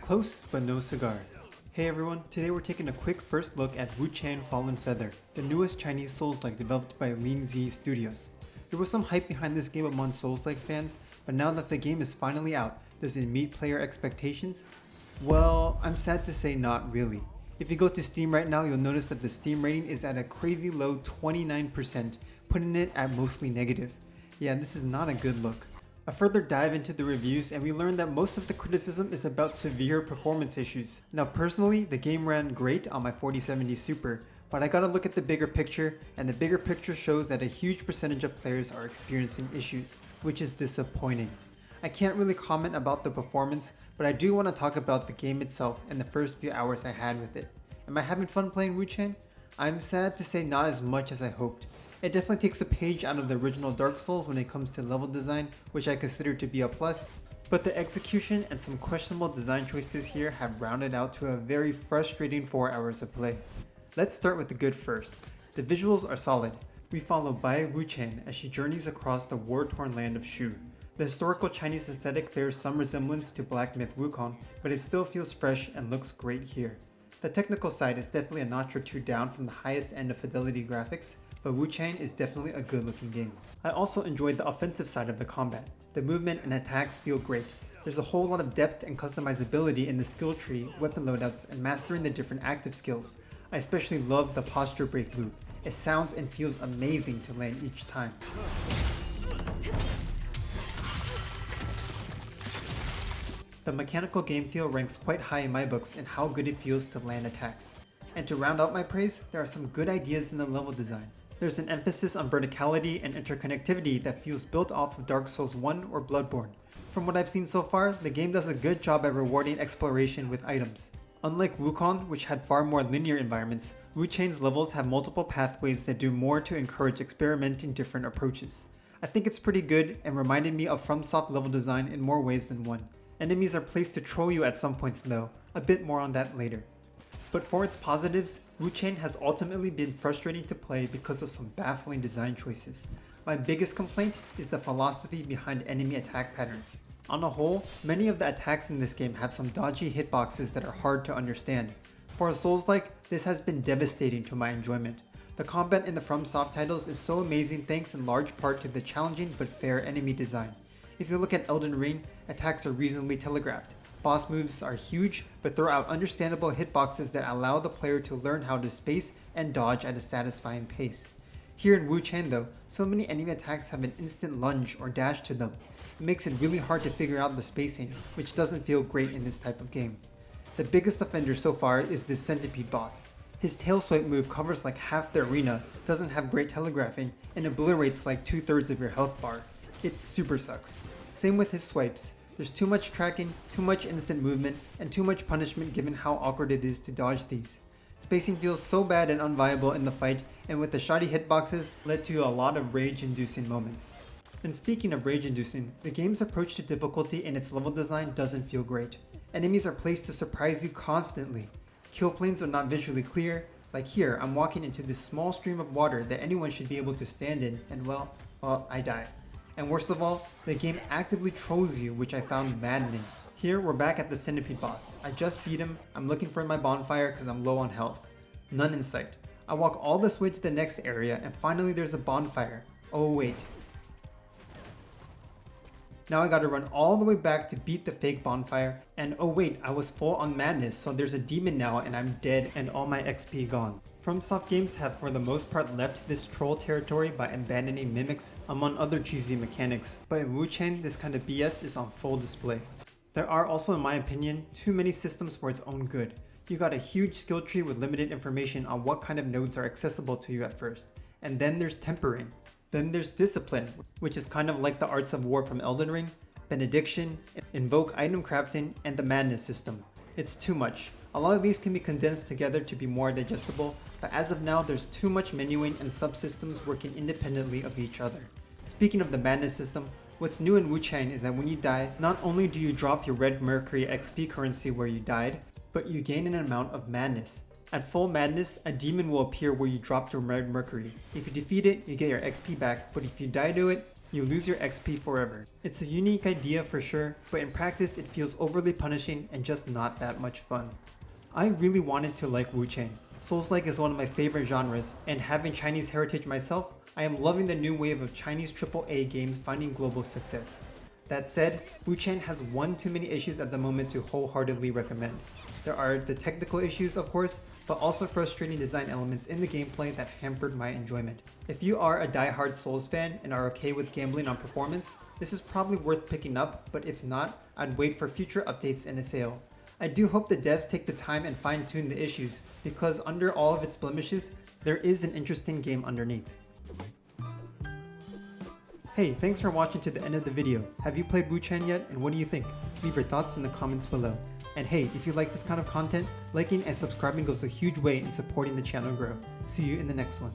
Close, but no cigar. Hey everyone, today we're taking a quick first look at Wuchang Fallen Feather, the newest Chinese Souls-like developed by Linz Studios. There was some hype behind this game among Souls-like fans, but now that the game is finally out, does it meet player expectations? Well, I'm sad to say not really. If you go to Steam right now, you'll notice that the Steam rating is at a crazy low 29%, putting it at mostly negative. Yeah, this is not a good look. A further dive into the reviews and we learned that most of the criticism is about severe performance issues. Now personally, the game ran great on my 4070 Super, but I gotta look at the bigger picture, and the bigger picture shows that a huge percentage of players are experiencing issues, which is disappointing. I can't really comment about the performance, but I do want to talk about the game itself and the first few hours I had with it. Am I having fun playing Wuchang? I'm sad to say not as much as I hoped. It definitely takes a page out of the original Dark Souls when it comes to level design, which I consider to be a plus, but the execution and some questionable design choices here have rounded out to a very frustrating 4 hours of play. Let's start with the good first. The visuals are solid. We follow Bai Wuchang as she journeys across the war-torn land of Shu. The historical Chinese aesthetic bears some resemblance to Black Myth Wukong, but it still feels fresh and looks great here. The technical side is definitely a notch or two down from the highest end of fidelity graphics, but Wuchang is definitely a good looking game. I also enjoyed the offensive side of the combat. The movement and attacks feel great. There's a whole lot of depth and customizability in the skill tree, weapon loadouts, and mastering the different active skills. I especially love the posture break move. It sounds and feels amazing to land each time. The mechanical game feel ranks quite high in my books in how good it feels to land attacks. And to round out my praise, there are some good ideas in the level design. There's an emphasis on verticality and interconnectivity that feels built off of Dark Souls 1 or Bloodborne. From what I've seen so far, the game does a good job at rewarding exploration with items. Unlike Wukong, which had far more linear environments, Wuchang's levels have multiple pathways that do more to encourage experimenting different approaches. I think it's pretty good and reminded me of FromSoft level design in more ways than one. Enemies are placed to troll you at some points though, a bit more on that later. But for its positives, Wuchang has ultimately been frustrating to play because of some baffling design choices. My biggest complaint is the philosophy behind enemy attack patterns. On a whole, many of the attacks in this game have some dodgy hitboxes that are hard to understand. For a Souls-like, this has been devastating to my enjoyment. The combat in the FromSoft titles is so amazing thanks in large part to the challenging but fair enemy design. If you look at Elden Ring, attacks are reasonably telegraphed. Boss moves are huge, but throw out understandable hitboxes that allow the player to learn how to space and dodge at a satisfying pace. Here in Wuchang though, so many enemy attacks have an instant lunge or dash to them. It makes it really hard to figure out the spacing, which doesn't feel great in this type of game. The biggest offender so far is this centipede boss. His tail swipe move covers like half the arena, doesn't have great telegraphing, and obliterates like 2/3 of your health bar. It super sucks. Same with his swipes. There's too much tracking, too much instant movement, and too much punishment given how awkward it is to dodge these. Spacing feels so bad and unviable in the fight, and with the shoddy hitboxes, led to a lot of rage-inducing moments. And speaking of rage-inducing, the game's approach to difficulty in its level design doesn't feel great. Enemies are placed to surprise you constantly. Kill planes are not visually clear. Like here, I'm walking into this small stream of water that anyone should be able to stand in, and well, I die. And worst of all, the game actively trolls you, which I found maddening. Here we're back at the centipede boss. I just beat him, I'm looking for my bonfire because I'm low on health. None in sight. I walk all this way to the next area and finally there's a bonfire. Oh wait. Now I gotta run all the way back to beat the fake bonfire, and oh wait, I was full on madness, so there's a demon now and I'm dead and all my XP gone. FromSoft games have for the most part left this troll territory by abandoning mimics, among other cheesy mechanics, but in Wuchang this kind of BS is on full display. There are also, in my opinion, too many systems for its own good. You got a huge skill tree with limited information on what kind of nodes are accessible to you at first, and then there's tempering. Then there's discipline, which is kind of like the arts of war from Elden Ring, benediction, invoke item crafting, and the madness system. It's too much. A lot of these can be condensed together to be more digestible, but as of now there's too much menuing and subsystems working independently of each other. Speaking of the madness system, what's new in Wuchang is that when you die, not only do you drop your red mercury XP currency where you died, but you gain an amount of madness. At full madness, a demon will appear where you dropped your red mercury. If you defeat it, you get your XP back, but if you die to it, you lose your XP forever. It's a unique idea for sure, but in practice it feels overly punishing and just not that much fun. I really wanted to like Wuchang. Souls-like is one of my favorite genres, and having Chinese heritage myself, I am loving the new wave of Chinese AAA games finding global success. That said, Wuchang has one too many issues at the moment to wholeheartedly recommend. There are the technical issues of course, but also frustrating design elements in the gameplay that hampered my enjoyment. If you are a die-hard Souls fan and are okay with gambling on performance, this is probably worth picking up, but if not, I'd wait for future updates and a sale. I do hope the devs take the time and fine-tune the issues, because under all of its blemishes, there is an interesting game underneath. Hey, thanks for watching to the end of the video. Have you played Wuchang yet, and what do you think? Leave your thoughts in the comments below. And hey, if you like this kind of content, liking and subscribing goes a huge way in supporting the channel grow. See you in the next one.